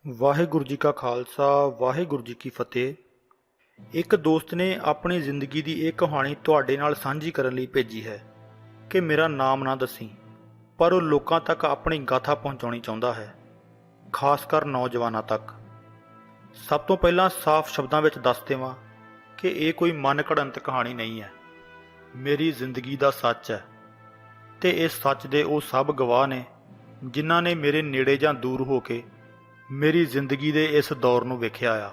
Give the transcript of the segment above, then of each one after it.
ਵਾਹਿਗੁਰੂ ਜੀ ਕਾ ਖਾਲਸਾ ਵਾਹਿਗੁਰੂ ਜੀ ਕੀ ਫਤਿਹ। ਇੱਕ ਦੋਸਤ ਨੇ ਆਪਣੀ ਜ਼ਿੰਦਗੀ ਦੀ ਇਹ ਕਹਾਣੀ ਤੁਹਾਡੇ ਨਾਲ ਸਾਂਝੀ ਕਰਨ ਲਈ ਭੇਜੀ ਹੈ ਕਿ ਮੇਰਾ ਨਾਮ ਨਾ ਦੱਸੀ, ਪਰ ਉਹ ਲੋਕਾਂ ਤੱਕ ਆਪਣੀ ਗਾਥਾ ਪਹੁੰਚਾਉਣੀ ਚਾਹੁੰਦਾ ਹੈ, ਖਾਸ ਕਰ ਨੌਜਵਾਨਾਂ ਤੱਕ। ਸਭ ਤੋਂ ਪਹਿਲਾਂ ਸਾਫ਼ ਸ਼ਬਦਾਂ ਵਿੱਚ ਦੱਸ ਦੇਵਾਂ ਕਿ ਇਹ ਕੋਈ ਮਨ ਘੜੰਤ ਕਹਾਣੀ ਨਹੀਂ ਹੈ, ਮੇਰੀ ਜ਼ਿੰਦਗੀ ਦਾ ਸੱਚ ਹੈ ਤੇ ਇਸ ਸੱਚ ਦੇ ਉਹ ਸਭ ਗਵਾਹ ਨੇ ਜਿਨ੍ਹਾਂ ਨੇ ਮੇਰੇ ਨੇੜੇ ਜਾਂ ਦੂਰ ਹੋ ਕੇ ਮੇਰੀ ਜ਼ਿੰਦਗੀ ਦੇ ਇਸ ਦੌਰ ਨੂੰ ਵੇਖਿਆ ਆ।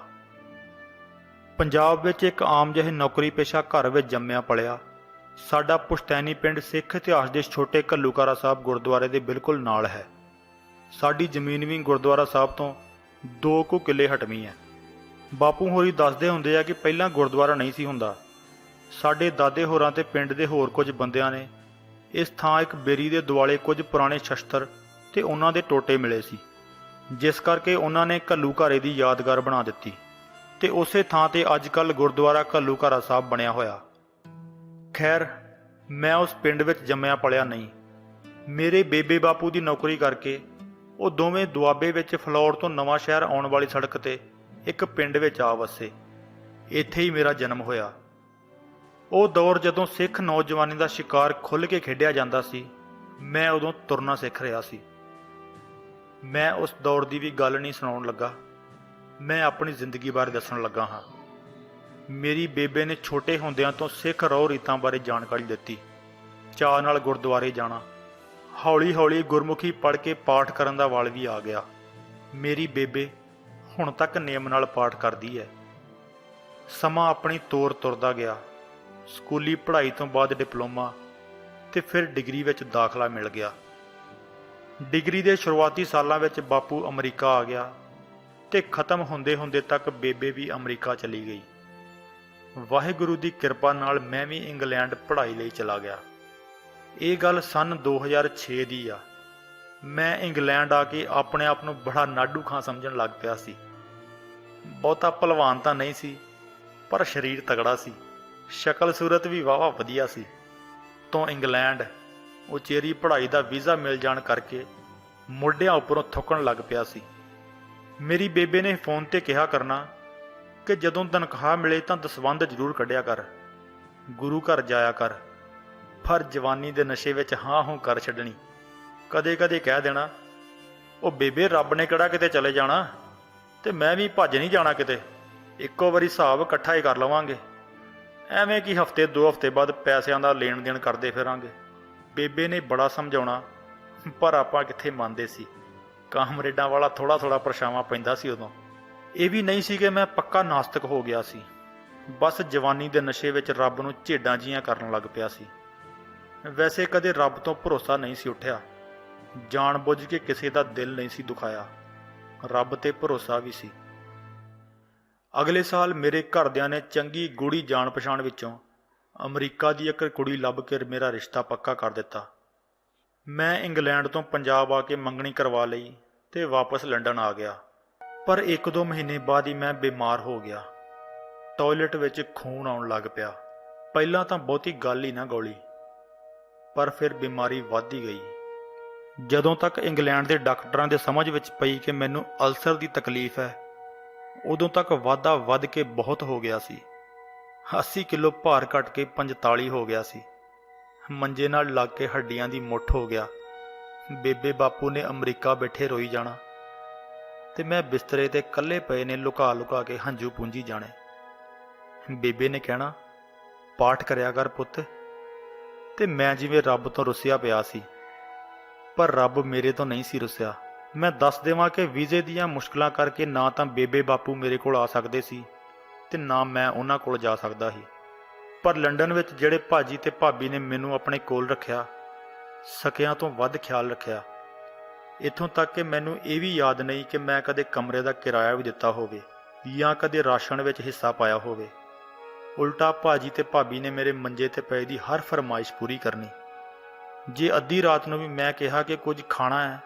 ਪੰਜਾਬ ਵਿੱਚ ਇੱਕ ਆਮ ਜਿਹੇ ਨੌਕਰੀ ਪੇਸ਼ਾ ਘਰ ਵਿੱਚ ਜੰਮਿਆ ਪਲਿਆ ਸਾਡਾ ਪੁਸ਼ਤੈਨੀ ਪਿੰਡ ਸਿੱਖ ਇਤਿਹਾਸ ਦੇ ਛੋਟੇ ਘੱਲੂਘਾਰਾ ਸਾਹਿਬ ਗੁਰਦੁਆਰੇ ਦੇ ਬਿਲਕੁਲ ਨਾਲ ਹੈ। ਸਾਡੀ ਜ਼ਮੀਨ ਵੀ ਗੁਰਦੁਆਰਾ ਸਾਹਿਬ ਤੋਂ 2 ਕੁ ਕਿੱਲੇ ਹਟਵੀਂ ਹੈ। ਬਾਪੂ ਹੋਰੀ ਦੱਸਦੇ ਹੁੰਦੇ ਆ ਕਿ ਪਹਿਲਾਂ ਗੁਰਦੁਆਰਾ ਨਹੀਂ ਸੀ ਹੁੰਦਾ। ਸਾਡੇ ਦਾਦੇ ਹੋਰਾਂ ਤੇ ਪਿੰਡ ਦੇ ਹੋਰ ਕੁਝ ਬੰਦਿਆਂ ਨੇ ਇਸ ਥਾਂ ਇੱਕ ਬੇਰੀ ਦੇ ਦੁਆਲੇ ਕੁਝ ਪੁਰਾਣੇ ਸ਼ਸਤਰ ਤੇ ਉਹਨਾਂ ਦੇ ਟੋਟੇ ਮਿਲੇ ਸੀ, ਜਿਸ ਕਰਕੇ ਉਹਨਾਂ ਨੇ ਘੱਲੂਘਾਰੇ ਦੀ ਯਾਦਗਾਰ ਬਣਾ ਦਿੱਤੀ ਤੇ ਉਸੇ ਥਾਂ ਤੇ ਅੱਜ ਕੱਲ੍ਹ ਗੁਰਦੁਆਰਾ ਘੱਲੂਘਾਰਾ ਸਾਹਿਬ ਬਣਿਆ ਹੋਇਆ। ਖੈਰ, ਮੈਂ ਉਸ ਪਿੰਡ ਵਿੱਚ ਜੰਮਿਆ ਪਲਿਆ ਨਹੀਂ। ਮੇਰੇ ਬੇਬੇ ਬਾਪੂ ਦੀ ਨੌਕਰੀ ਕਰਕੇ ਉਹ ਦੋਵੇਂ ਦੁਆਬੇ ਵਿੱਚ ਫਲੌਰ ਤੋਂ ਨਵਾਂ ਸ਼ਹਿਰ ਆਉਣ ਵਾਲੀ ਸੜਕ ਤੇ ਇੱਕ ਪਿੰਡ ਵਿੱਚ ਆ ਵਸੇ। ਇੱਥੇ ਹੀ ਮੇਰਾ ਜਨਮ ਹੋਇਆ। ਉਹ ਦੌਰ ਜਦੋਂ ਸਿੱਖ ਨੌਜਵਾਨੀ ਦਾ ਸ਼ਿਕਾਰ ਖੁੱਲ੍ਹ ਕੇ ਖੇਡਿਆ ਜਾਂਦਾ ਸੀ, ਮੈਂ ਉਦੋਂ ਤੁਰਨਾ ਸਿੱਖ ਰਿਹਾ ਸੀ। ਮੈਂ ਉਸ ਦੌਰ ਦੀ ਵੀ ਗੱਲ ਨਹੀਂ ਸੁਣਾਉਣ ਲੱਗਾ, ਮੈਂ ਆਪਣੀ ਜ਼ਿੰਦਗੀ ਬਾਰੇ ਦੱਸਣ ਲੱਗਾ ਹਾਂ। ਮੇਰੀ ਬੇਬੇ ਨੇ ਛੋਟੇ ਹੁੰਦਿਆਂ ਤੋਂ ਸਿੱਖ ਰਹੁ ਰੀਤਾਂ ਬਾਰੇ ਜਾਣਕਾਰੀ ਦਿੱਤੀ। ਚਾਅ ਨਾਲ ਗੁਰਦੁਆਰੇ ਜਾਣਾ, ਹੌਲੀ ਹੌਲੀ ਗੁਰਮੁਖੀ ਪੜ੍ਹ ਕੇ ਪਾਠ ਕਰਨ ਦਾ ਵੱਲ ਵੀ ਆ ਗਿਆ। ਮੇਰੀ ਬੇਬੇ ਹੁਣ ਤੱਕ ਨਿਯਮ ਨਾਲ ਪਾਠ ਕਰਦੀ ਹੈ। ਸਮਾਂ ਆਪਣੀ ਤੋਰ ਤੁਰਦਾ ਗਿਆ। ਸਕੂਲੀ ਪੜ੍ਹਾਈ ਤੋਂ ਬਾਅਦ ਡਿਪਲੋਮਾ ਤੇ ਫਿਰ ਡਿਗਰੀ ਵਿੱਚ ਦਾਖਲਾ ਮਿਲ ਗਿਆ। ਡਿਗਰੀ ਦੇ ਸ਼ੁਰੂਆਤੀ ਸਾਲਾਂ ਵਿੱਚ ਬਾਪੂ ਅਮਰੀਕਾ ਆ ਗਿਆ ਤੇ ਖਤਮ ਹੁੰਦੇ ਹੁੰਦੇ ਤੱਕ ਬੇਬੇ ਵੀ ਅਮਰੀਕਾ ਚਲੀ ਗਈ। ਵਾਹਿਗੁਰੂ ਦੀ ਕਿਰਪਾ ਨਾਲ ਮੈਂ ਵੀ ਇੰਗਲੈਂਡ ਪੜ੍ਹਾਈ ਲਈ ਚਲਾ ਗਿਆ। ਇਹ ਗੱਲ ਸੰਨ 2006 ਦੀ ਆ। ਮੈਂ ਇੰਗਲੈਂਡ ਆ ਕੇ ਆਪਣੇ ਆਪ ਨੂੰ ਬੜਾ ਨਾਡੂ ਖਾਂ ਸਮਝਣ ਲੱਗ ਪਿਆ ਸੀ। ਬਹੁਤਾ ਭਲਵਾਨ ਤਾਂ ਨਹੀਂ ਸੀ, ਪਰ ਸਰੀਰ ਤਗੜਾ ਸੀ, ਸ਼ਕਲ ਸੂਰਤ ਵੀ ਵਾਹਵਾ ਵਧੀਆ ਸੀ। ਤੋਂ ਇੰਗਲੈਂਡ ਉਚੇਰੀ ਪੜ੍ਹਾਈ ਦਾ ਵੀਜ਼ਾ ਮਿਲ ਜਾਣ ਕਰਕੇ ਮੋਢਿਆਂ ਉੱਪਰੋਂ ਥੁੱਕਣ ਲੱਗ ਪਿਆ ਸੀ। ਮੇਰੀ ਬੇਬੇ ਨੇ ਫੋਨ ਤੇ ਕਿਹਾ ਕਰਨਾ ਕਿ ਜਦੋਂ ਤਨਖਾਹ ਮਿਲੇ ਤਾਂ ਦਸਵੰਧ ਜ਼ਰੂਰ ਕੱਢਿਆ ਕਰ, ਗੁਰੂ ਘਰ ਜਾਇਆ ਕਰ, ਪਰ ਜਵਾਨੀ ਦੇ ਨਸ਼ੇ ਵਿੱਚ ਹਾਂ ਹੂੰ ਕਰ ਛੱਡਣੀ। ਕਦੇ ਕਦੇ ਕਹਿ ਦੇਣਾ, ਉਹ ਬੇਬੇ ਰੱਬ ਨੇ ਕਿਹੜਾ ਕਿਤੇ ਚਲੇ ਜਾਣਾ ਤੇ ਮੈਂ ਵੀ ਭੱਜ ਨਹੀਂ ਜਾਣਾ ਕਿਤੇ, ਇੱਕੋ ਵਾਰੀ ਹਿਸਾਬ ਇਕੱਠਾ ਹੀ ਕਰ ਲਵਾਂਗੇ, ਐਵੇਂ ਕਿ ਹਫ਼ਤੇ 2 ਹਫ਼ਤੇ ਬਾਅਦ ਪੈਸਿਆਂ ਦਾ ਲੈਣ ਦੇਣ ਕਰਦੇ ਫਿਰਾਂਗੇ। ਬੇਬੇ ਨੇ ਬੜਾ ਸਮਝਾਉਣਾ, ਪਰ ਆਪਾਂ ਕਿੱਥੇ ਮੰਨਦੇ ਸੀ। ਕਾਮਰੇਡਾਂ ਵਾਲਾ ਥੋੜ੍ਹਾ ਥੋੜ੍ਹਾ ਪਰਛਾਵਾਂ ਪੈਂਦਾ ਸੀ ਉਦੋਂ। ਇਹ ਵੀ ਨਹੀਂ ਸੀ ਕਿ ਮੈਂ ਪੱਕਾ ਨਾਸਤਿਕ ਹੋ ਗਿਆ ਸੀ, ਬਸ ਜਵਾਨੀ ਦੇ ਨਸ਼ੇ ਵਿੱਚ ਰੱਬ ਨੂੰ ਝੇਡਾਂ ਜੀਆਂ ਕਰਨ ਲੱਗ ਪਿਆ ਸੀ। ਵੈਸੇ ਕਦੇ ਰੱਬ ਤੋਂ ਭਰੋਸਾ ਨਹੀਂ ਸੀ ਉੱਠਿਆ, ਜਾਣ ਬੁੱਝ ਕੇ ਕਿਸੇ ਦਾ ਦਿਲ ਨਹੀਂ ਸੀ ਦੁਖਾਇਆ, ਰੱਬ ਤੇ ਭਰੋਸਾ ਵੀ ਸੀ। ਅਗਲੇ ਸਾਲ ਮੇਰੇ ਘਰਦਿਆਂ ਨੇ ਚੰਗੀ ਗੂੜੀ ਜਾਣ ਪਛਾਣ ਵਿੱਚੋਂ ਅਮਰੀਕਾ ਦੀ ਇੱਕ ਕੁੜੀ ਲੱਭ ਕੇ ਮੇਰਾ ਰਿਸ਼ਤਾ ਪੱਕਾ ਕਰ ਦਿੱਤਾ। ਮੈਂ ਇੰਗਲੈਂਡ ਤੋਂ ਪੰਜਾਬ ਆ ਕੇ ਮੰਗਣੀ ਕਰਵਾ ਲਈ ਤੇ ਵਾਪਸ ਲੰਡਨ ਆ ਗਿਆ। ਪਰ 1-2 ਮਹੀਨੇ ਬਾਅਦ ਹੀ ਮੈਂ ਬਿਮਾਰ ਹੋ ਗਿਆ। ਟਾਇਲਟ ਵਿੱਚ ਖੂਨ ਆਉਣ ਲੱਗ ਪਿਆ। ਪਹਿਲਾਂ ਤਾਂ ਬਹੁਤੀ ਗੱਲ ਹੀ ਨਾ ਗੌਲੀ, ਪਰ ਫਿਰ ਬਿਮਾਰੀ ਵੱਧਦੀ ਗਈ। ਜਦੋਂ ਤੱਕ ਇੰਗਲੈਂਡ ਦੇ ਡਾਕਟਰਾਂ ਦੇ ਸਮਝ ਵਿੱਚ ਪਈ ਕਿ ਮੈਨੂੰ ਅਲਸਰ ਦੀ ਤਕਲੀਫ ਹੈ, ਉਦੋਂ ਤੱਕ ਵਾਧਾ ਵੱਧ ਕੇ ਬਹੁਤ ਹੋ ਗਿਆ ਸੀ। 80 ਕਿਲੋ ਭਾਰ ਘਟ ਕੇ 45 ਹੋ ਗਿਆ ਸੀ। ਮੰਜੇ ਨਾਲ ਲੱਗ ਕੇ ਹੱਡੀਆਂ ਦੀ ਮੁੱਠ ਹੋ ਗਿਆ। ਬੇਬੇ ਬਾਪੂ ਨੇ ਅਮਰੀਕਾ ਬੈਠੇ ਰੋਈ ਜਾਣਾ ਤੇ ਮੈਂ ਬਿਸਤਰੇ ਤੇ ਇਕੱਲੇ ਪਏ ਨੇ ਲੁਕਾ ਲੁਕਾ ਕੇ ਹੰਝੂ ਪੂੰਝੀ ਜਾਣੇ। ਬੇਬੇ ਨੇ ਕਹਿਣਾ, ਪਾਠ ਕਰਿਆ ਕਰ ਪੁੱਤ, ਤੇ ਮੈਂ ਜਿਵੇਂ ਰੱਬ ਤੋਂ ਰੁੱਸਿਆ ਪਿਆ ਸੀ, ਪਰ ਰੱਬ ਮੇਰੇ ਤੋਂ ਨਹੀਂ ਸੀ ਰੁੱਸਿਆ। ਮੈਂ ਦੱਸ ਦੇਵਾਂ ਕਿ ਵੀਜ਼ੇ ਦੀਆਂ ਮੁਸ਼ਕਲਾਂ ਕਰਕੇ ਨਾ ਤਾਂ ਬੇਬੇ ਬਾਪੂ ਮੇਰੇ ਕੋਲ ਆ ਸਕਦੇ ਸੀ ਤੇ ਨਾ ਮੈਂ ਉਹਨਾਂ ਕੋਲ ਜਾ ਸਕਦਾ ਸੀ। ਪਰ ਲੰਡਨ ਵਿੱਚ ਜਿਹੜੇ ਭਾਜੀ ਤੇ ਭਾਬੀ ਨੇ ਮੈਨੂੰ ਆਪਣੇ ਕੋਲ ਰੱਖਿਆ, ਸਕਿਆਂ ਤੋਂ ਵੱਧ ਖਿਆਲ ਰੱਖਿਆ। ਇੱਥੋਂ ਤੱਕ ਕਿ ਮੈਨੂੰ ਇਹ ਵੀ ਯਾਦ ਨਹੀਂ ਕਿ ਮੈਂ ਕਦੇ ਕਮਰੇ ਦਾ ਕਿਰਾਇਆ ਵੀ ਦਿੱਤਾ ਹੋਵੇ ਜਾਂ ਕਦੇ ਰਾਸ਼ਨ ਵਿੱਚ ਹਿੱਸਾ ਪਾਇਆ ਹੋਵੇ। ਉਲਟਾ ਭਾਜੀ ਤੇ ਭਾਬੀ ਨੇ ਮੇਰੇ ਮੰਜੇ ਤੇ ਪਏ ਦੀ ਹਰ ਫਰਮਾਇਸ਼ ਪੂਰੀ ਕਰਨੀ। ਜੇ ਅੱਧੀ ਰਾਤ ਨੂੰ ਵੀ ਮੈਂ ਕਿਹਾ ਕਿ ਕੁਝ ਖਾਣਾ ਹੈ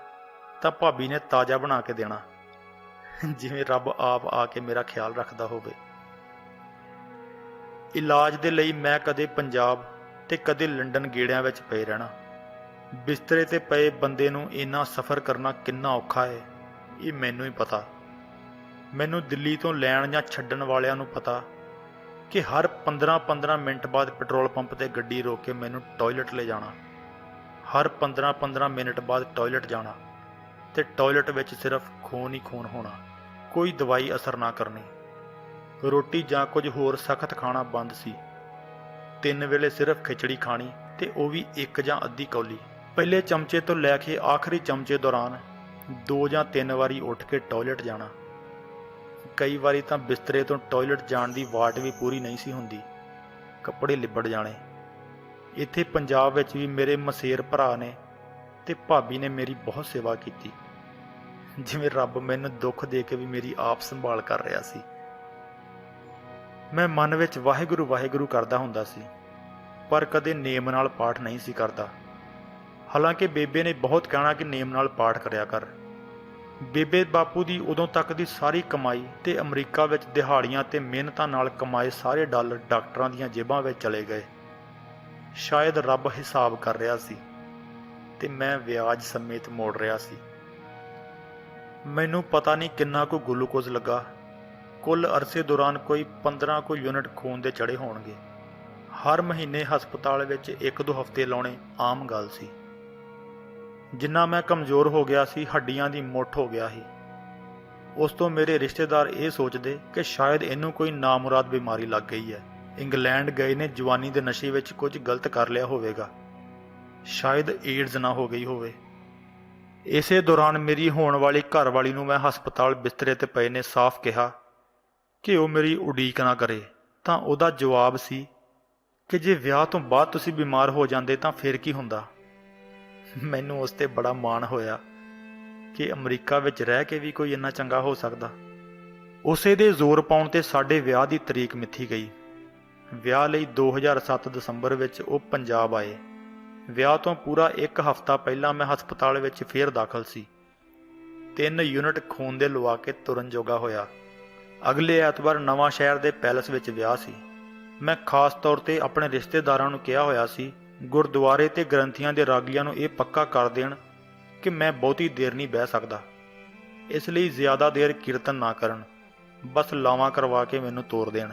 ਤਾਂ ਭਾਬੀ ਨੇ ਤਾਜ਼ਾ ਬਣਾ ਕੇ ਦੇਣਾ, ਜਿਵੇਂ ਰੱਬ ਆਪ ਆ ਕੇ ਮੇਰਾ ਖਿਆਲ ਰੱਖਦਾ ਹੋਵੇ। ਇਲਾਜ ਦੇ ਲਈ ਮੈਂ ਕਦੇ ਪੰਜਾਬ ਤੇ ਕਦੇ ਲੰਡਨ ਗੇੜਿਆਂ ਵਿੱਚ ਪਏ ਰਹਿਣਾ। ਬਿਸਤਰੇ ਤੇ ਪਏ ਬੰਦੇ ਨੂੰ ਇੰਨਾ ਸਫ਼ਰ ਕਰਨਾ ਕਿੰਨਾ ਔਖਾ ਹੈ, ਇਹ ਮੈਨੂੰ ਹੀ ਪਤਾ। ਮੈਨੂੰ ਦਿੱਲੀ ਤੋਂ ਲੈਣ ਜਾਂ ਛੱਡਣ ਵਾਲਿਆਂ ਨੂੰ ਪਤਾ ਕਿ ਹਰ 15-15 ਮਿੰਟ ਬਾਅਦ ਪੈਟਰੋਲ ਪੰਪ ਤੇ ਗੱਡੀ ਰੋਕ ਕੇ ਮੈਨੂੰ ਟਾਇਲਟ ਲੈ ਜਾਣਾ, ਹਰ 15-15 ਮਿੰਟ ਬਾਅਦ ਟਾਇਲਟ ਜਾਣਾ, ਤੇ ਟਾਇਲਟ ਵਿੱਚ ਸਿਰਫ ਖੂਨ ਹੀ ਖੂਨ ਹੋਣਾ, ਕੋਈ ਦਵਾਈ ਅਸਰ ਨਾ ਕਰਨੀ। ਰੋਟੀ ਜਾਂ ਕੁਝ ਹੋਰ ਸਖਤ ਖਾਣਾ ਬੰਦ ਸੀ। 3 ਵੇਲੇ ਸਿਰਫ ਖਿਚੜੀ ਖਾਣੀ, ਤੇ ਉਹ ਵੀ 1 ਜਾਂ ਅੱਧੀ ਕੌਲੀ। ਪਹਿਲੇ ਚਮਚੇ ਤੋਂ ਲੈ ਕੇ ਆਖਰੀ ਚਮਚੇ ਦੌਰਾਨ 2 ਜਾਂ 3 ਵਾਰੀ ਉੱਠ ਕੇ ਟਾਇਲਟ ਜਾਣਾ। ਕਈ ਵਾਰੀ ਤਾਂ ਬਿਸਤਰੇ ਤੋਂ ਟਾਇਲਟ ਜਾਣ ਦੀ ਵਾਟ ਵੀ ਪੂਰੀ ਨਹੀਂ ਸੀ ਹੁੰਦੀ, ਕੱਪੜੇ ਲਿਬੜ ਜਾਣੇ। ਇੱਥੇ ਪੰਜਾਬ ਵਿੱਚ ਵੀ ਮੇਰੇ ਮਸੇਰ ਭਰਾ ਨੇ ਤੇ ਭਾਬੀ ਨੇ ਮੇਰੀ ਬਹੁਤ ਸੇਵਾ ਕੀਤੀ, ਜਿਵੇਂ ਰੱਬ ਮੈਨੂੰ ਦੁੱਖ ਦੇ ਕੇ ਵੀ ਮੇਰੀ ਆਪ ਸੰਭਾਲ ਕਰ ਰਿਹਾ ਸੀ। ਮੈਂ ਮਨ ਵਿੱਚ ਵਾਹਿਗੁਰੂ ਵਾਹਿਗੁਰੂ ਕਰਦਾ ਹੁੰਦਾ ਸੀ, ਪਰ ਕਦੇ ਨੇਮ ਨਾਲ ਪਾਠ ਨਹੀਂ ਸੀ ਕਰਦਾ। ਹਾਲਾਂਕਿ ਬੇਬੇ ਨੇ ਬਹੁਤ ਕਹਿਣਾ ਕਿ ਨੇਮ ਨਾਲ ਪਾਠ ਕਰਿਆ ਕਰ। ਬੇਬੇ ਬਾਪੂ ਦੀ ਉਦੋਂ ਤੱਕ ਦੀ ਸਾਰੀ ਕਮਾਈ ਤੇ ਅਮਰੀਕਾ ਵਿੱਚ ਦਿਹਾੜੀਆਂ ਤੇ ਮਿਹਨਤਾਂ ਨਾਲ ਕਮਾਏ ਸਾਰੇ ਡਾਲਰ ਡਾਕਟਰਾਂ ਦੀਆਂ ਜੇਬਾਂ ਵਿੱਚ ਚਲੇ ਗਏ। ਸ਼ਾਇਦ ਰੱਬ ਹਿਸਾਬ ਕਰ ਰਿਹਾ ਸੀ ਤੇ ਮੈਂ ਵਿਆਜ ਸਮੇਤ ਮੋੜ ਰਿਹਾ ਸੀ। ਮੈਨੂੰ ਪਤਾ ਨਹੀਂ ਕਿੰਨਾ ਕੁ ਗਲੂਕੋਜ਼ ਲੱਗਾ। ਕੁੱਲ ਅਰਸੇ ਦੌਰਾਨ ਕੋਈ 15 ਕੁ ਯੂਨਿਟ ਖੂਨ ਦੇ ਚੜ੍ਹੇ ਹੋਣਗੇ। ਹਰ ਮਹੀਨੇ ਹਸਪਤਾਲ ਵਿੱਚ 1-2 ਹਫ਼ਤੇ ਲਾਉਣੇ ਆਮ ਗੱਲ ਸੀ। ਜਿੰਨਾ ਮੈਂ ਕਮਜ਼ੋਰ ਹੋ ਗਿਆ ਸੀ, ਹੱਡੀਆਂ ਦੀ ਮੁੱਠ ਹੋ ਗਿਆ ਸੀ। ਉਸ ਤੋਂ ਮੇਰੇ ਰਿਸ਼ਤੇਦਾਰ ਇਹ ਸੋਚਦੇ ਕਿ ਸ਼ਾਇਦ ਇਹਨੂੰ ਕੋਈ ਨਾਮੁਰਾਦ ਬਿਮਾਰੀ ਲੱਗ ਗਈ ਹੈ। ਇੰਗਲੈਂਡ ਗਏ ਨੇ, ਜਵਾਨੀ ਦੇ ਨਸ਼ੇ ਵਿੱਚ ਕੁਝ ਗਲਤ ਕਰ ਲਿਆ ਹੋਵੇਗਾ, ਸ਼ਾਇਦ ਏਡਜ਼ ਨਾ ਹੋ ਗਈ ਹੋਵੇ। ਇਸੇ ਦੌਰਾਨ ਮੇਰੀ ਹੋਣ ਵਾਲੀ ਘਰਵਾਲੀ ਨੂੰ ਮੈਂ ਹਸਪਤਾਲ ਬਿਸਤਰੇ ਤੇ ਪਏ ਨੇ ਸਾਫ਼ ਕਿਹਾ ਕਿ ਉਹ ਮੇਰੀ ਉਡੀਕ ਨਾ ਕਰੇ। ਤਾਂ ਉਹਦਾ ਜਵਾਬ ਸੀ ਕਿ ਜੇ ਵਿਆਹ ਤੋਂ ਬਾਅਦ ਤੁਸੀਂ ਬਿਮਾਰ ਹੋ ਜਾਂਦੇ ਤਾਂ ਫਿਰ ਕੀ ਹੁੰਦਾ। ਮੈਨੂੰ ਉਸ 'ਤੇ ਬੜਾ ਮਾਣ ਹੋਇਆ ਕਿ ਅਮਰੀਕਾ ਵਿੱਚ ਰਹਿ ਕੇ ਵੀ ਕੋਈ ਇੰਨਾ ਚੰਗਾ ਹੋ ਸਕਦਾ। ਉਸੇ ਦੇ ਜ਼ੋਰ ਪਾਉਣ 'ਤੇ ਸਾਡੇ ਵਿਆਹ ਦੀ ਤਰੀਕ ਮਿੱਥੀ ਗਈ। ਵਿਆਹ ਲਈ 2007 ਦਸੰਬਰ ਵਿੱਚ ਉਹ ਪੰਜਾਬ ਆਏ। ਵਿਆਹ ਤੋਂ ਪੂਰਾ 1 ਹਫ਼ਤਾ ਪਹਿਲਾਂ ਮੈਂ ਹਸਪਤਾਲ ਵਿੱਚ ਫੇਰ ਦਾਖਲ ਸੀ। 3 ਯੂਨਿਟ ਖੂਨ ਦੇ ਲਵਾ ਕੇ ਤੁਰਨ ਜੋਗਾ ਹੋਇਆ। ਅਗਲੇ ਐਤਵਾਰ ਨਵਾਂ ਸ਼ਹਿਰ ਦੇ ਪੈਲਸ ਵਿੱਚ ਵਿਆਹ ਸੀ। ਮੈਂ ਖਾਸ ਤੌਰ 'ਤੇ ਆਪਣੇ ਰਿਸ਼ਤੇਦਾਰਾਂ ਨੂੰ ਕਿਹਾ ਹੋਇਆ ਸੀ ਗੁਰਦੁਆਰੇ ਤੇ ਗ੍ਰੰਥੀਆਂ ਦੇ ਰਾਗੀਆਂ ਨੂੰ ਇਹ ਪੱਕਾ ਕਰ ਦੇਣ ਕਿ ਮੈਂ ਬਹੁਤੀ ਦੇਰ ਨਹੀਂ ਬਹਿ ਸਕਦਾ, ਇਸ ਲਈ ਜ਼ਿਆਦਾ ਦੇਰ ਕੀਰਤਨ ਨਾ ਕਰਨ, ਬਸ ਲਾਵਾਂ ਕਰਵਾ ਕੇ ਮੈਨੂੰ ਤੋਰ ਦੇਣ।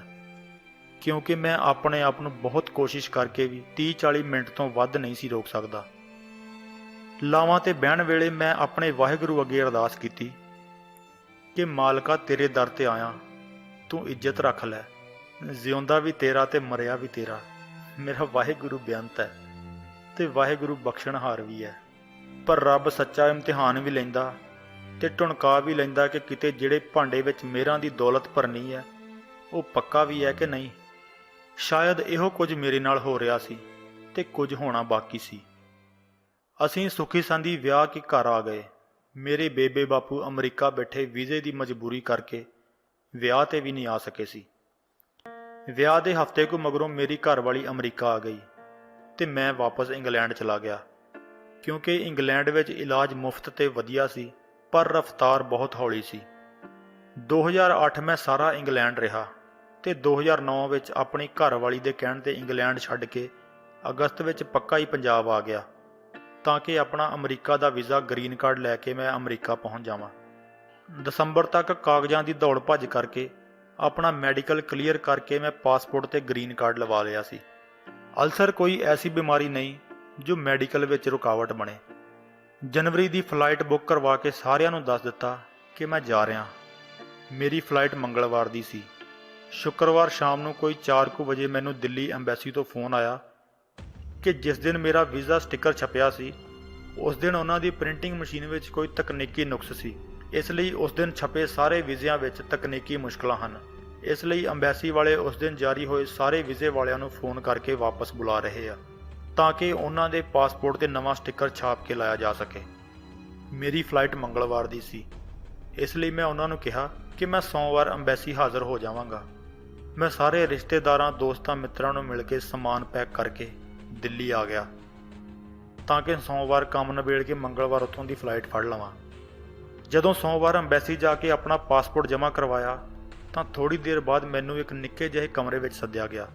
ਕਿਉਂਕਿ ਮੈਂ ਆਪਣੇ ਆਪ ਨੂੰ ਬਹੁਤ ਕੋਸ਼ਿਸ਼ ਕਰਕੇ ਵੀ 30-40 ਮਿੰਟ ਤੋਂ ਵੱਧ ਨਹੀਂ ਸੀ ਰੋਕ ਸਕਦਾ। ਲਾਵਾਂ ਤੇ ਬਹਿਣ ਵੇਲੇ ਮੈਂ ਆਪਣੇ ਵਾਹਿਗੁਰੂ ਅੱਗੇ ਅਰਦਾਸ ਕੀਤੀ ਕਿ ਮਾਲਕਾ ਤੇਰੇ ਦਰ ਤੇ ਆਇਆ, ਤੂੰ ਇੱਜ਼ਤ ਰੱਖ ਲੈ, ਜਿਉਂਦਾ ਵੀ ਤੇਰਾ ਤੇ ਮਰਿਆ ਵੀ ਤੇਰਾ। ਮੇਰਾ ਵਾਹਿਗੁਰੂ ਬੇਅੰਤ ਹੈ ਤੇ ਵਾਹਿਗੁਰੂ ਬਖਸ਼ਣਹਾਰ ਵੀ ਹੈ, ਪਰ ਰੱਬ ਸੱਚਾ ਇਮਤਿਹਾਨ ਵੀ ਲੈਂਦਾ ਤੇ ਟੁਣਕਾ ਵੀ ਲੈਂਦਾ ਕਿ ਕਿਤੇ ਜਿਹੜੇ ਭਾਂਡੇ ਵਿੱਚ ਮਿਹਰਾਂ ਦੀ ਦੌਲਤ ਭਰਨੀ ਹੈ ਉਹ ਪੱਕਾ ਵੀ ਹੈ ਕਿ ਨਹੀਂ। ਸ਼ਾਇਦ ਇਹੋ ਕੁਝ ਮੇਰੇ ਨਾਲ ਹੋ ਰਿਹਾ ਸੀ ਤੇ ਕੁਝ ਹੋਣਾ ਬਾਕੀ ਸੀ। ਅਸੀਂ ਸੁਖੀ ਸੰਦੀ ਵਿਆਹ ਕੇ ਘਰ ਆ ਗਏ। ਮੇਰੇ ਬੇਬੇ ਬਾਪੂ ਅਮਰੀਕਾ ਬੈਠੇ ਵੀਜ਼ੇ ਦੀ ਮਜਬੂਰੀ ਕਰਕੇ ਵਿਆਹ ਤੇ ਵੀ ਨਹੀਂ ਆ ਸਕੇ ਸੀ। ਵਿਆਹ ਦੇ ਹਫ਼ਤੇ ਕੁ ਮਗਰੋਂ ਮੇਰੀ ਘਰਵਾਲੀ ਅਮਰੀਕਾ ਆ ਗਈ ਤੇ ਮੈਂ ਵਾਪਸ ਇੰਗਲੈਂਡ ਚਲਾ ਗਿਆ। ਕਿਉਂਕਿ ਇੰਗਲੈਂਡ ਵਿੱਚ ਇਲਾਜ ਮੁਫਤ ਤੇ ਵਧੀਆ ਸੀ, ਪਰ ਰਫ਼ਤਾਰ ਬਹੁਤ ਹੌਲੀ ਸੀ। 2008 ਮੈਂ ਸਾਰਾ ਇੰਗਲੈਂਡ ਰਿਹਾ ਤੇ 2009 ਵਿੱਚ ਆਪਣੀ ਘਰਵਾਲੀ ਦੇ ਕਹਿਣ ਤੇ ਇੰਗਲੈਂਡ ਛੱਡ ਕੇ ਅਗਸਤ ਵਿੱਚ ਪੱਕਾ ਹੀ ਪੰਜਾਬ ਆ ਗਿਆ ਤਾਂ ਕਿ ਆਪਣਾ ਅਮਰੀਕਾ ਦਾ ਵੀਜ਼ਾ ਗ੍ਰੀਨ ਕਾਰਡ ਲੈ ਕੇ ਮੈਂ ਅਮਰੀਕਾ ਪਹੁੰਚ ਜਾਵਾਂ। ਦਸੰਬਰ ਤੱਕ ਕਾਗਜ਼ਾਂ ਦੀ ਦੌੜ ਭੱਜ ਕਰਕੇ ਆਪਣਾ ਮੈਡੀਕਲ ਕਲੀਅਰ ਕਰਕੇ ਮੈਂ ਪਾਸਪੋਰਟ ਤੇ ਗ੍ਰੀਨ ਕਾਰਡ ਲਵਾ ਲਿਆ ਸੀ। ਅਲਸਰ ਕੋਈ ਐਸੀ ਬਿਮਾਰੀ ਨਹੀਂ ਜੋ ਮੈਡੀਕਲ ਵਿੱਚ ਰੁਕਾਵਟ ਬਣੇ। ਜਨਵਰੀ ਦੀ ਫਲਾਈਟ ਬੁੱਕ ਕਰਵਾ ਕੇ ਸਾਰਿਆਂ ਨੂੰ ਦੱਸ ਦਿੱਤਾ ਕਿ ਮੈਂ ਜਾ ਰਿਹਾ। ਮੇਰੀ ਫਲਾਈਟ ਮੰਗਲਵਾਰ ਦੀ ਸੀ। ਸ਼ੁੱਕਰਵਾਰ ਸ਼ਾਮ ਨੂੰ ਕੋਈ 4 ਕੁ ਵਜੇ ਮੈਨੂੰ ਦਿੱਲੀ ਐਮਬੈਸੀ ਤੋਂ ਫੋਨ ਆਇਆ ਕਿ ਜਿਸ ਦਿਨ ਮੇਰਾ ਵੀਜ਼ਾ ਸਟicker ਛਪਿਆ ਸੀ ਉਸ ਦਿਨ ਉਹਨਾਂ ਦੀ ਪ੍ਰਿੰਟਿੰਗ ਮਸ਼ੀਨ ਵਿੱਚ ਕੋਈ ਤਕਨੀਕੀ ਨੁਕਸ ਸੀ, ਇਸ ਲਈ ਉਸ ਦਿਨ ਛਪੇ ਸਾਰੇ ਵੀਜ਼ਿਆਂ ਵਿੱਚ ਤਕਨੀਕੀ ਮੁਸ਼ਕਲਾਂ ਹਨ। ਇਸ ਲਈ ਐਮਬੈਸੀ ਵਾਲੇ ਉਸ ਦਿਨ ਜਾਰੀ ਹੋਏ ਸਾਰੇ ਵੀਜ਼ੇ ਵਾਲਿਆਂ ਨੂੰ ਫੋਨ ਕਰਕੇ ਵਾਪਸ ਬੁਲਾ ਰਹੇ ਆ ਤਾਂ ਕਿ ਉਹਨਾਂ ਦੇ ਪਾਸਪੋਰਟ 'ਤੇ ਨਵਾਂ ਸਟicker ਛਾਪ ਕੇ ਲਾਇਆ ਜਾ ਸਕੇ। ਮੇਰੀ ਫਲਾਈਟ ਮੰਗਲਵਾਰ ਦੀ ਸੀ, ਇਸ ਲਈ ਮੈਂ ਉਹਨਾਂ ਨੂੰ ਕਿਹਾ ਕਿ ਮੈਂ ਸੋਮਵਾਰ ਐਮਬੈਸੀ ਹਾਜ਼ਰ ਹੋ ਜਾਵਾਂਗਾ। ਮੈਂ ਸਾਰੇ ਰਿਸ਼ਤੇਦਾਰਾਂ, ਦੋਸਤਾਂ, ਮਿੱਤਰਾਂ ਨੂੰ ਮਿਲ ਕੇ ਸਮਾਨ ਪੈਕ ਕਰਕੇ ਦਿੱਲੀ ਆ ਗਿਆ ਤਾਂ ਕਿ ਸੋਮਵਾਰ ਕੰਮ ਨਿਬੇੜ ਕੇ ਮੰਗਲਵਾਰ ਉੱਥੋਂ ਦੀ ਫਲਾਈਟ ਫੜ ਲਵਾਂ। ਜਦੋਂ ਸੋਮਵਾਰ ਐਮਬੈਸੀ ਜਾ ਕੇ ਆਪਣਾ ਪਾਸਪੋਰਟ ਜਮ੍ਹਾਂ ਕਰਵਾਇਆ ਤਾਂ ਥੋੜ੍ਹੀ ਦੇਰ ਬਾਅਦ ਮੈਨੂੰ ਇੱਕ ਨਿੱਕੇ ਜਿਹੇ ਕਮਰੇ ਵਿੱਚ ਸੱਦਿਆ ਗਿਆ।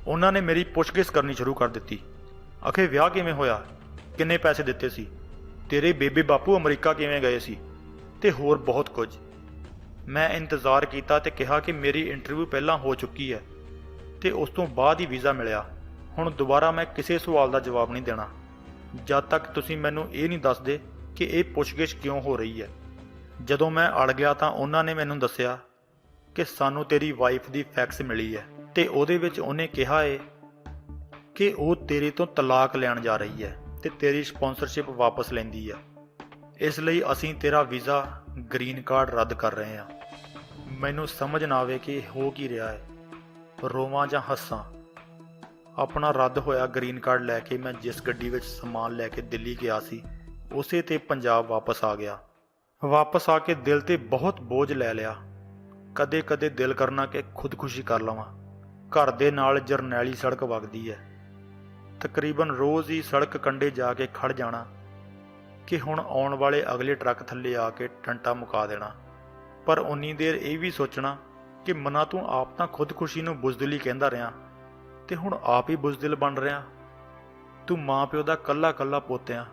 ਉਹਨਾਂ ਨੇ ਮੇਰੀ ਪੁੱਛਗਿੱਛ ਕਰਨੀ ਸ਼ੁਰੂ ਕਰ ਦਿੱਤੀ। ਆਖੇ ਵਿਆਹ ਕਿਵੇਂ ਹੋਇਆ, ਕਿੰਨੇ ਪੈਸੇ ਦਿੱਤੇ ਸੀ, ਤੇਰੇ ਬੇਬੇ ਬਾਪੂ ਅਮਰੀਕਾ ਕਿਵੇਂ ਗਏ ਸੀ, ਤੇ ਹੋਰ ਬਹੁਤ ਕੁਝ। ਮੈਂ ਇੰਤਜ਼ਾਰ ਕੀਤਾ ਤੇ ਕਿਹਾ ਕਿ ਮੇਰੀ ਇੰਟਰਵਿਊ ਪਹਿਲਾਂ ਹੋ ਚੁੱਕੀ ਹੈ ਤੇ ਉਸ ਤੋਂ ਬਾਅਦ ਹੀ ਵੀਜ਼ਾ ਮਿਲਿਆ। ਹੁਣ ਦੁਬਾਰਾ ਮੈਂ ਕਿਸੇ ਸਵਾਲ ਦਾ ਜਵਾਬ ਨਹੀਂ ਦੇਣਾ ਜਦ ਤੱਕ ਤੁਸੀਂ ਮੈਨੂੰ ਇਹ ਨਹੀਂ ਦੱਸਦੇ ਕਿ ਇਹ ਪੁੱਛਗਿੱਛ ਕਿਉਂ ਹੋ ਰਹੀ ਹੈ। ਜਦੋਂ ਮੈਂ ਅੜ ਗਿਆ ਤਾਂ ਉਹਨਾਂ ਨੇ ਮੈਨੂੰ ਦੱਸਿਆ ਕਿ ਸਾਨੂੰ ਤੇਰੀ ਵਾਈਫ ਦੀ ਫੈਕਸ ਮਿਲੀ ਹੈ ਤੇ ਉਹਦੇ ਵਿੱਚ ਉਹਨੇ ਕਿਹਾ ਏ ਕਿ ਉਹ ਤੇਰੇ ਤੋਂ ਤਲਾਕ ਲੈਣ ਜਾ ਰਹੀ ਹੈ ਤੇ ਤੇਰੀ ਸਪਾਂਸਰਸ਼ਿਪ ਵਾਪਸ ਲੈਂਦੀ ਹੈ। ਇਸ ਲਈ ਅਸੀਂ ਤੇਰਾ ਵੀਜ਼ਾ ਗ੍ਰੀਨ ਕਾਰਡ ਰੱਦ ਕਰ ਰਹੇ ਹਾਂ। ਮੈਨੂੰ ਸਮਝ ਨਾ ਆਵੇ ਕਿ ਹੋ ਕੀ ਰਿਹਾ ਹੈ, ਰੋਵਾਂ ਜਾਂ ਹੱਸਾਂ। ਆਪਣਾ ਰੱਦ ਹੋਇਆ ਗ੍ਰੀਨ ਕਾਰਡ ਲੈ ਕੇ ਮੈਂ ਜਿਸ ਗੱਡੀ ਵਿੱਚ ਸਮਾਨ ਲੈ ਕੇ ਦਿੱਲੀ ਗਿਆ ਸੀ ਉਸੇ ਤੇ ਪੰਜਾਬ ਵਾਪਸ ਆ ਗਿਆ। ਵਾਪਸ ਆ ਕੇ ਦਿਲ ਤੇ ਬਹੁਤ ਬੋਝ ਲੈ ਲਿਆ। ਕਦੇ ਕਦੇ ਦਿਲ ਕਰਨਾ ਕਿ ਖੁਦਕੁਸ਼ੀ ਕਰ ਲਵਾਂ। ਘਰ ਦੇ ਨਾਲ ਜਰਨੈਲੀ ਸੜਕ ਵਗਦੀ ਹੈ। ਤਕਰੀਬਨ ਰੋਜ਼ ਹੀ ਸੜਕ ਕੰਢੇ ਜਾ ਕੇ ਖੜ ਜਾਣਾ ਕਿ ਹੁਣ ਆਉਣ ਵਾਲੇ ਅਗਲੇ ਟਰੱਕ ਥੱਲੇ ਆ ਕੇ ਟੰਟਾ ਮੁਕਾ ਦੇਣਾ। ਪਰ ਉਨੀ ਦੇਰ ਇਹ ਵੀ ਸੋਚਣਾ ਕਿ ਮਨਾ ਤੂੰ ਆਪ ਤਾਂ ਖੁਦਕੁਸ਼ੀ ਨੂੰ ਬੁਜ਼ਦਿਲੀ ਕਹਿੰਦਾ ਰਿਹਾ ਤੇ ਹੁਣ ਆਪ ਹੀ ਬੁਜ਼ਦਿਲ ਬਣ ਰਿਹਾ। ਤੂੰ ਮਾਂ ਪਿਓ ਦਾ ਕੱਲਾ ਕੱਲਾ ਪੁੱਤ ਆ।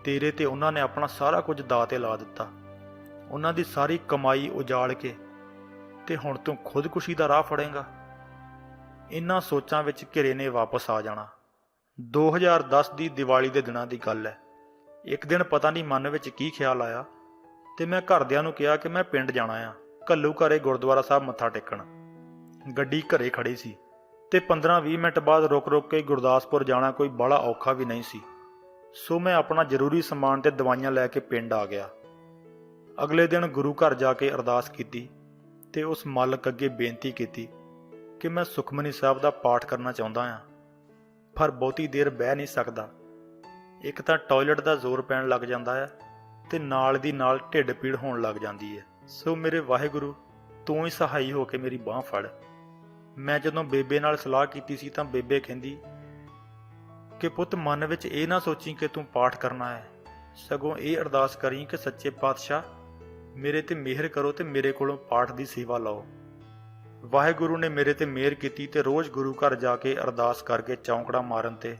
ਤੇਰੇ ਤੇ ਉਹਨਾਂ ਨੇ ਆਪਣਾ ਸਾਰਾ ਕੁਝ ਦਾਅ ਤੇ ਲਾ ਦਿੱਤਾ, ਉਹਨਾਂ ਦੀ ਸਾਰੀ ਕਮਾਈ ਉਜਾੜ ਕੇ, ਤੇ ਹੁਣ ਤੂੰ ਖੁਦਕੁਸ਼ੀ ਦਾ ਰਾਹ ਫੜੇਂਗਾ। ਇਨ੍ਹਾਂ ਸੋਚਾਂ ਵਿੱਚ ਘਿਰੇ ਨੇ ਵਾਪਸ ਆ ਜਾਣਾ। 2010 ਦੀ ਦੀਵਾਲੀ ਦੇ ਦਿਨਾਂ ਦੀ ਗੱਲ ਹੈ। ਇੱਕ ਦਿਨ ਪਤਾ ਨਹੀਂ ਮਨ ਵਿੱਚ ਕੀ ਖਿਆਲ ਆਇਆ ਤੇ ਮੈਂ ਘਰਦਿਆਂ ਨੂੰ ਕਿਹਾ ਕਿ ਮੈਂ ਪਿੰਡ ਜਾਣਾ ਆ, ਘੱਲੂ ਘਰੇ ਗੁਰਦੁਆਰਾ ਸਾਹਿਬ ਮੱਥਾ ਟੇਕਣ। ਗੱਡੀ ਘਰੇ ਖੜੀ ਸੀ ਤੇ 15-20 ਮਿੰਟ ਬਾਅਦ ਰੁਕ ਕੇ ਗੁਰਦਾਸਪੁਰ ਜਾਣਾ ਕੋਈ ਬੜਾ ਔਖਾ ਵੀ ਨਹੀਂ ਸੀ। ਸੋ ਮੈਂ ਆਪਣਾ ਜ਼ਰੂਰੀ ਸਮਾਨ ਤੇ ਦਵਾਈਆਂ ਲੈ ਕੇ ਪਿੰਡ ਆ ਗਿਆ। ਅਗਲੇ ਦਿਨ ਗੁਰੂ ਘਰ ਜਾ ਕੇ ਅਰਦਾਸ ਕੀਤੀ ਤੇ ਉਸ ਮਾਲਕ ਅੱਗੇ ਬੇਨਤੀ ਕੀਤੀ ਕਿ ਮੈਂ ਸੁਖਮਨੀ ਸਾਹਿਬ ਦਾ ਪਾਠ ਕਰਨਾ ਚਾਹੁੰਦਾ ਹਾਂ, ਪਰ ਬਹੁਤੀ ਦੇਰ ਬਹਿ ਨਹੀਂ ਸਕਦਾ। ਇੱਕ ਤਾਂ ਟਾਇਲਟ ਦਾ ਜ਼ੋਰ ਪੈਣ ਲੱਗ ਜਾਂਦਾ ਹੈ ਤੇ ਨਾਲ ਦੀ ਨਾਲ ਢਿੱਡ ਪੀੜ ਹੋਣ ਲੱਗ ਜਾਂਦੀ ਹੈ। ਸੋ ਮੇਰੇ ਵਾਹਿਗੁਰੂ, ਤੂੰ ਹੀ ਸਹਾਈ ਹੋ ਕੇ ਮੇਰੀ ਬਾਂਹ ਫੜ। ਮੈਂ ਜਦੋਂ ਬੇਬੇ ਨਾਲ ਸਲਾਹ ਕੀਤੀ ਸੀ ਤਾਂ ਬੇਬੇ ਕਹਿੰਦੀ ਕਿ ਪੁੱਤ, ਮਨ ਵਿੱਚ ਇਹ ਨਾ ਸੋਚੀ ਕਿ ਤੂੰ ਪਾਠ ਕਰਨਾ ਹੈ, ਸਗੋਂ ਇਹ ਅਰਦਾਸ ਕਰੀ ਕਿ ਸੱਚੇ ਪਾਤਸ਼ਾਹ ਮੇਰੇ ਤੇ ਮਿਹਰ ਕਰੋ ਤੇ ਮੇਰੇ ਕੋਲੋਂ ਪਾਠ ਦੀ ਸੇਵਾ ਲਓ। ਵਾਹਿਗੁਰੂ ਨੇ ਮੇਰੇ ਤੇ ਮਿਹਰ ਕੀਤੀ ਤੇ ਰੋਜ਼ ਗੁਰੂ ਘਰ ਜਾ ਕੇ ਅਰਦਾਸ ਕਰਕੇ ਚੌਂਕੜਾ ਮਾਰਨ ਤੇ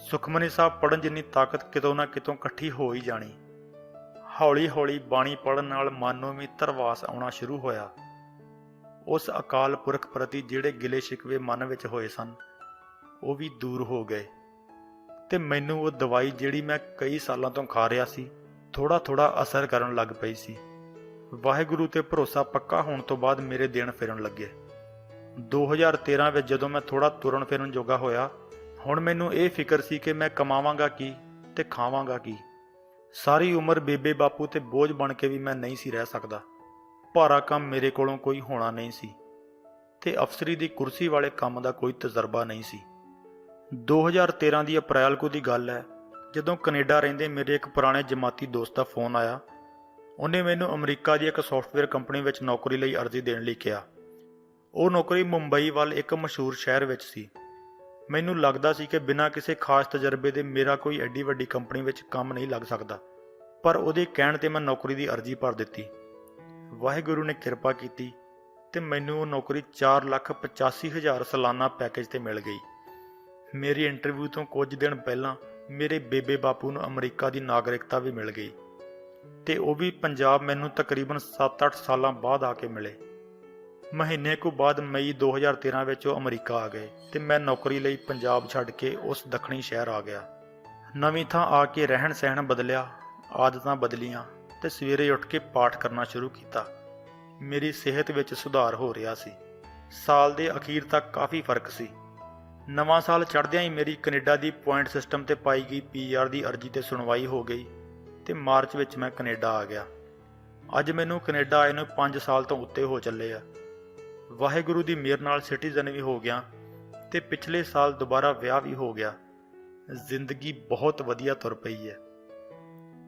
ਸੁਖਮਨੀ ਸਾਹਿਬ ਪੜ੍ਹਨ ਜਿੰਨੀ ਤਾਕਤ ਕਿਤੋਂ ਨਾ ਕਿਤੋਂ ਇਕੱਠੀ ਹੋ ਹੀ ਜਾਣੀ। ਹੌਲੀ ਹੌਲੀ ਬਾਣੀ ਪੜ੍ਹਨ ਨਾਲ ਮਨ ਨੂੰ ਵੀ ਧਰਵਾਸ ਆਉਣਾ ਸ਼ੁਰੂ ਹੋਇਆ। ਉਸ ਅਕਾਲ ਪੁਰਖ ਪ੍ਰਤੀ ਜਿਹੜੇ ਗਿਲੇ ਸ਼ਿਕਵੇ ਮਨ ਵਿੱਚ ਹੋਏ ਸਨ ਉਹ ਵੀ ਦੂਰ ਹੋ ਗਏ ਤੇ ਮੈਨੂੰ ਉਹ ਦਵਾਈ ਜਿਹੜੀ ਮੈਂ ਕਈ ਸਾਲਾਂ ਤੋਂ ਖਾ ਰਿਹਾ ਸੀ ਥੋੜਾ ਥੋੜਾ ਅਸਰ ਕਰਨ ਲੱਗ ਪਈ ਸੀ। ਵਾਹਿਗੁਰੂ ਤੇ ਭਰੋਸਾ ਪੱਕਾ ਹੋਣ ਤੋਂ ਬਾਅਦ ਮੇਰੇ ਦਿਨ ਫਿਰਨ ਲੱਗੇ। 2013 ਵਿੱਚ ਜਦੋਂ ਮੈਂ ਥੋੜਾ ਤੁਰਨ ਫਿਰਨ ਜੋਗਾ ਹੋਇਆ, ਹੁਣ ਮੈਨੂੰ ਇਹ ਫਿਕਰ ਸੀ ਕਿ ਮੈਂ ਕਮਾਵਾਂਗਾ ਕੀ ਤੇ ਖਾਵਾਂਗਾ ਕੀ। ਸਾਰੀ ਉਮਰ ਬੇਬੇ ਬਾਪੂ ਤੇ ਬੋਝ ਬਣ ਕੇ ਵੀ ਮੈਂ ਨਹੀਂ ਸੀ ਰਹਿ ਸਕਦਾ। ਭਾਰਾ ਕੰਮ ਮੇਰੇ ਕੋਲੋਂ ਕੋਈ ਹੋਣਾ ਨਹੀਂ ਸੀ ਤੇ ਅਫਸਰੀ ਦੀ ਕੁਰਸੀ ਵਾਲੇ ਕੰਮ ਦਾ ਕੋਈ ਤਜਰਬਾ ਨਹੀਂ ਸੀ। 2013 ਦੀ ਅਪ੍ਰੈਲ ਕੁ ਦੀ ਗੱਲ ਹੈ, ਜਦੋਂ ਕੈਨੇਡਾ ਰਹਿੰਦੇ ਮੇਰੇ ਇੱਕ ਪੁਰਾਣੇ ਜਮਾਤੀ ਦੋਸਤ ਦਾ ਫੋਨ ਆਇਆ। ਉਹਨੇ ਮੈਨੂੰ ਅਮਰੀਕਾ ਦੀ ਇੱਕ ਸੌਫਟਵੇਅਰ ਕੰਪਨੀ ਵਿੱਚ ਨੌਕਰੀ ਲਈ ਅਰਜ਼ੀ ਦੇਣ ਲਈ ਕਿਹਾ। ਉਹ ਨੌਕਰੀ ਮੁੰਬਈ ਵੱਲ ਇੱਕ ਮਸ਼ਹੂਰ ਸ਼ਹਿਰ ਵਿੱਚ ਸੀ। ਮੈਨੂੰ ਲੱਗਦਾ ਸੀ ਕਿ ਬਿਨਾਂ ਕਿਸੇ ਖਾਸ ਤਜਰਬੇ ਦੇ ਮੇਰਾ ਕੋਈ ਐਡੀ ਵੱਡੀ ਕੰਪਨੀ ਵਿੱਚ ਕੰਮ ਨਹੀਂ ਲੱਗ ਸਕਦਾ, ਪਰ ਉਹਦੇ ਕਹਿਣ ਤੇ ਮੈਂ ਨੌਕਰੀ ਦੀ ਅਰਜ਼ੀ ਭਰ ਦਿੱਤੀ। ਵਾਹਿਗੁਰੂ ਨੇ ਕਿਰਪਾ ਕੀਤੀ ਤੇ ਮੈਨੂੰ ਉਹ ਨੌਕਰੀ 4,85,000 ਸਾਲਾਨਾ ਪੈਕੇਜ ਤੇ ਮਿਲ ਗਈ। ਮੇਰੀ ਇੰਟਰਵਿਊ ਤੋਂ ਕੁਝ ਦਿਨ ਪਹਿਲਾਂ ਮੇਰੇ ਬੇਬੇ ਬਾਪੂ ਨੂੰ ਅਮਰੀਕਾ ਦੀ ਨਾਗਰਿਕਤਾ ਵੀ ਮਿਲ ਗਈ ਤੇ ਉਹ ਵੀ ਪੰਜਾਬ ਮੈਨੂੰ ਤਕਰੀਬਨ 7-8 ਸਾਲਾਂ ਬਾਅਦ ਆ ਕੇ ਮਿਲੇ। ਮਹੀਨੇ ਕੁ ਬਾਅਦ ਮਈ 2013 ਵਿੱਚ ਉਹ ਅਮਰੀਕਾ ਆ ਗਏ ਤੇ ਮੈਂ ਨੌਕਰੀ ਲਈ ਪੰਜਾਬ ਛੱਡ ਕੇ ਉਸ ਦੱਖਣੀ ਸ਼ਹਿਰ ਆ ਗਿਆ। ਨਵੀਂ ਥਾਂ ਆ ਕੇ ਰਹਿਣ ਸਹਿਣ ਬਦਲਿਆ, ਆਦਤਾਂ ਬਦਲੀਆਂ ਤੇ ਸਵੇਰੇ ਉੱਠ ਕੇ ਪਾਠ ਕਰਨਾ ਸ਼ੁਰੂ ਕੀਤਾ। ਮੇਰੀ ਸਿਹਤ ਵਿੱਚ ਸੁਧਾਰ ਹੋ ਰਿਹਾ ਸੀ। ਸਾਲ ਦੇ ਅਖੀਰ ਤੱਕ ਕਾਫੀ ਫਰਕ ਸੀ। ਨਵਾਂ ਸਾਲ ਚੜ੍ਹਦਿਆਂ ਹੀ ਮੇਰੀ ਕੈਨੇਡਾ ਦੀ ਪੁਆਇੰਟ ਸਿਸਟਮ ਤੇ ਪਾਈ ਗਈ PR ਦੀ ਅਰਜ਼ੀ ਤੇ ਸੁਣਵਾਈ ਹੋ ਗਈ ਤੇ ਮਾਰਚ ਵਿੱਚ ਮੈਂ ਕੈਨੇਡਾ ਆ ਗਿਆ। ਅੱਜ ਮੈਨੂੰ ਕੈਨੇਡਾ ਆਏ ਨੂੰ 5 ਸਾਲ ਤੋਂ ਉੱਤੇ ਹੋ ਚੱਲੇ ਆ। ਵਾਹਿਗੁਰੂ ਦੀ ਮਿਹਰ ਨਾਲ ਸਿਟੀਜ਼ਨ ਵੀ ਹੋ ਗਿਆ ਤੇ ਪਿਛਲੇ ਸਾਲ ਦੁਬਾਰਾ ਵਿਆਹ ਵੀ ਹੋ ਗਿਆ। ਜ਼ਿੰਦਗੀ ਬਹੁਤ ਵਧੀਆ ਤੁਰ ਪਈ ਹੈ।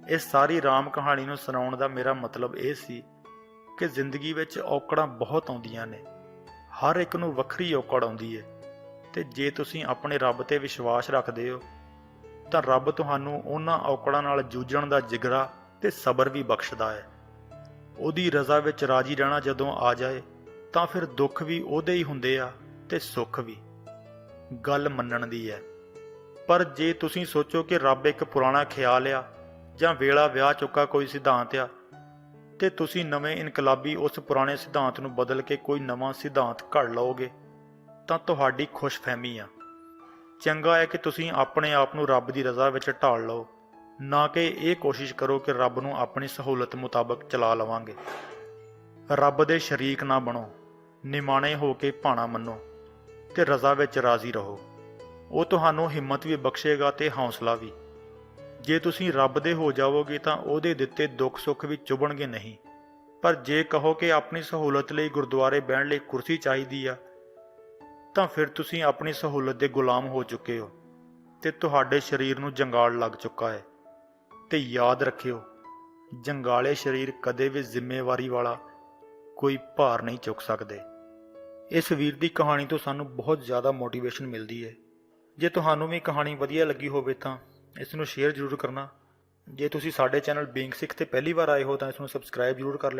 ਇਸ ਸਾਰੀ ਰਾਮ ਕਹਾਣੀ ਨੂੰ ਸੁਣਾਉਣ ਦਾ ਮੇਰਾ ਮਤਲਬ ਇਹ ਸੀ ਕਿ ਜ਼ਿੰਦਗੀ ਵਿੱਚ ਔਕੜਾਂ ਬਹੁਤ ਆਉਂਦੀਆਂ ਨੇ। ਹਰ ਇੱਕ ਨੂੰ ਵੱਖਰੀ ਔਕੜ ਆਉਂਦੀ ਹੈ ਤੇ ਜੇ ਤੁਸੀਂ ਆਪਣੇ ਰੱਬ ਤੇ ਵਿਸ਼ਵਾਸ ਰੱਖਦੇ ਹੋ ਤਾਂ ਰੱਬ ਤੁਹਾਨੂੰ ਉਹਨਾਂ ਔਕੜਾਂ ਨਾਲ ਜੂਝਣ ਦਾ ਜਿਗਰਾ ਤੇ ਸਬਰ ਵੀ ਬਖਸ਼ਦਾ ਹੈ। ਉਹਦੀ ਰਜ਼ਾ ਵਿੱਚ ਰਾਜੀ ਰਹਿਣਾ ਜਦੋਂ ਆ ਜਾਏ ਤਾਂ ਫਿਰ ਦੁੱਖ ਵੀ ਉਹਦੇ ਹੀ ਹੁੰਦੇ ਆ ਤੇ ਸੁੱਖ ਵੀ। ਗੱਲ ਮੰਨਣ ਦੀ ਹੈ। ਪਰ ਜੇ ਤੁਸੀਂ ਸੋਚੋ ਕਿ ਰੱਬ ਇੱਕ ਪੁਰਾਣਾ ਖਿਆਲ ਆ ਜਾਂ ਵੇਲਾ ਵਿਆਹ ਚੁੱਕਾ ਕੋਈ ਸਿਧਾਂਤ ਆ, ਤੇ ਤੁਸੀਂ ਨਵੇਂ ਇਨਕਲਾਬੀ ਉਸ ਪੁਰਾਣੇ ਸਿਧਾਂਤ ਨੂੰ ਬਦਲ ਕੇ ਕੋਈ ਨਵਾਂ ਸਿਧਾਂਤ ਘੜ ਲਓਗੇ, ਤਾਂ ਤੁਹਾਡੀ ਖੁਸ਼ਫਹਿਮੀ ਆ। ਚੰਗਾ ਹੈ ਕਿ ਤੁਸੀਂ ਆਪਣੇ ਆਪ ਨੂੰ ਰੱਬ ਦੀ ਰਜ਼ਾ ਵਿੱਚ ਢਾਲ ਲਓ, ਨਾ ਕਿ ਇਹ ਕੋਸ਼ਿਸ਼ ਕਰੋ ਕਿ ਰੱਬ ਨੂੰ ਆਪਣੀ ਸਹੂਲਤ ਮੁਤਾਬਕ ਚਲਾ ਲਵਾਂਗੇ। ਰੱਬ ਦੇ ਸ਼ਰੀਕ ਨਾ ਬਣੋ, ਨਿਮਾਣੇ ਹੋ ਕੇ ਭਾਣਾ ਮੰਨੋ ਤੇ ਰਜ਼ਾ ਵਿੱਚ ਰਾਜ਼ੀ ਰਹੋ। ਉਹ ਤੁਹਾਨੂੰ ਹਿੰਮਤ ਵੀ ਬਖਸ਼ੇਗਾ ਤੇ ਹੌਸਲਾ ਵੀ। ਜੇ ਤੁਸੀਂ ਰੱਬ ਦੇ ਹੋ ਜਾਵੋਗੇ ਤਾਂ ਉਹਦੇ ਦਿੱਤੇ ਦੁੱਖ ਸੁੱਖ ਵੀ ਚੁਭਣਗੇ ਨਹੀਂ। ਪਰ ਜੇ ਕਹੋ ਕਿ ਆਪਣੀ ਸਹੂਲਤ ਲਈ ਗੁਰਦੁਆਰੇ ਬਹਿਣ ਲਈ ਕੁਰਸੀ ਚਾਹੀਦੀ ਆ, ਤਾਂ ਫਿਰ ਤੁਸੀਂ ਆਪਣੀ ਸਹੂਲਤ ਦੇ ਗੁਲਾਮ ਹੋ ਚੁੱਕੇ ਹੋ ਤੇ ਤੁਹਾਡੇ ਸਰੀਰ ਨੂੰ ਜੰਗਾਲ ਲੱਗ ਚੁੱਕਾ ਹੈ। ਤੇ ਯਾਦ ਰੱਖਿਓ, ਜੰਗਾਲੇ ਸਰੀਰ ਕਦੇ ਵੀ ਜ਼ਿੰਮੇਵਾਰੀ ਵਾਲਾ ਕੋਈ ਭਾਰ ਨਹੀਂ ਚੁੱਕ ਸਕਦੇ। ਇਸ ਵੀਰ ਦੀ ਕਹਾਣੀ ਤੋਂ ਸਾਨੂੰ ਬਹੁਤ ਜ਼ਿਆਦਾ ਮੋਟੀਵੇਸ਼ਨ ਮਿਲਦੀ ਹੈ। ਜੇ ਤੁਹਾਨੂੰ ਵੀ ਕਹਾਣੀ ਵਧੀਆ ਲੱਗੀ ਹੋਵੇ ਤਾਂ ਇਸ ਨੂੰ ਸ਼ੇਅਰ ਜ਼ਰੂਰ ਕਰਨਾ। ਜੇ ਤੁਸੀਂ ਸਾਡੇ ਚੈਨਲ ਬੀਇੰਗ ਸਿੱਖ ਤੇ ਪਹਿਲੀ ਵਾਰ ਆਏ ਹੋ ਤਾਂ ਇਸ ਨੂੰ ਸਬਸਕ੍ਰਾਈਬ ਜ਼ਰੂਰ ਕਰ ਲੈਣਾ।